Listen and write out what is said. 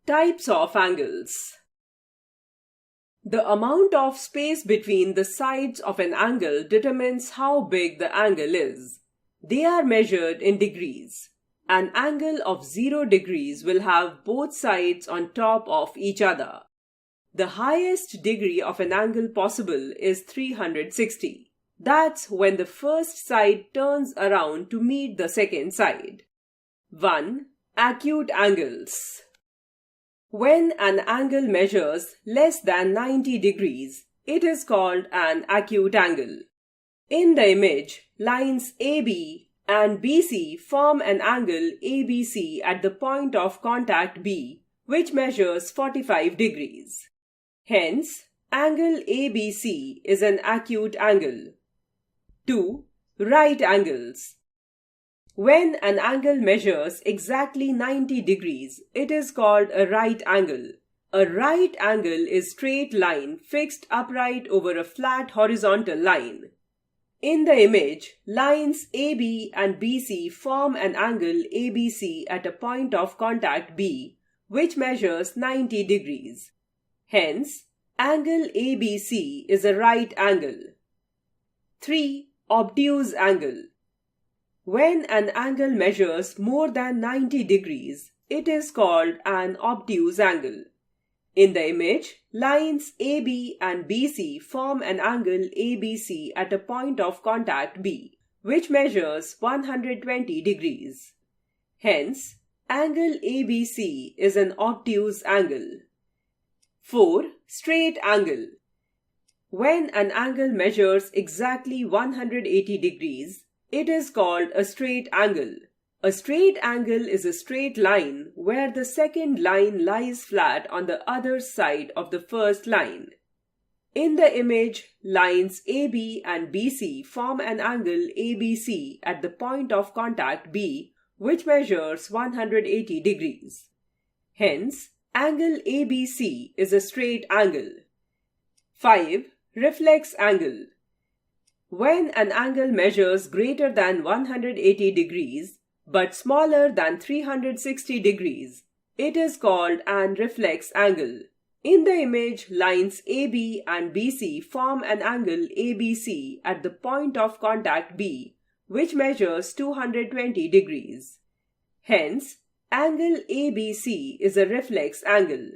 Types of angles. The amount of space between the sides of an angle determines how big the angle is. They are measured in degrees. An angle of 0 degrees will have both sides on top of each other. The highest degree of an angle possible is 360. That's when the first side turns around to meet the second side. 1. Acute angles. When an angle measures less than 90 degrees, it is called an acute angle. In the image, lines AB and BC form an angle ABC at the point of contact B, which measures 45 degrees. Hence, angle ABC is an acute angle. 2. Right angles. When an angle measures exactly 90 degrees, it is called a right angle. A right angle is a straight line fixed upright over a flat horizontal line. In the image, lines AB and BC form an angle ABC at a point of contact B, which measures 90 degrees. Hence, angle ABC is a right angle. 3. Obtuse angle. When an angle measures more than 90 degrees, it is called an obtuse angle. In the image, lines AB and BC form an angle ABC at a point of contact B, which measures 120 degrees. Hence, angle ABC is an obtuse angle. 4. Straight angle. When an angle measures exactly 180 degrees, it is called a straight angle. A straight angle is a straight line where the second line lies flat on the other side of the first line. In the image, lines AB and BC form an angle ABC at the point of contact B, which measures 180 degrees. Hence, angle ABC is a straight angle. 5. Reflex angle. When an angle measures greater than 180 degrees but smaller than 360 degrees, it is called an reflex angle. In the image, lines AB and BC form an angle ABC at the point of contact B, which measures 220 degrees. Hence, angle ABC is a reflex angle.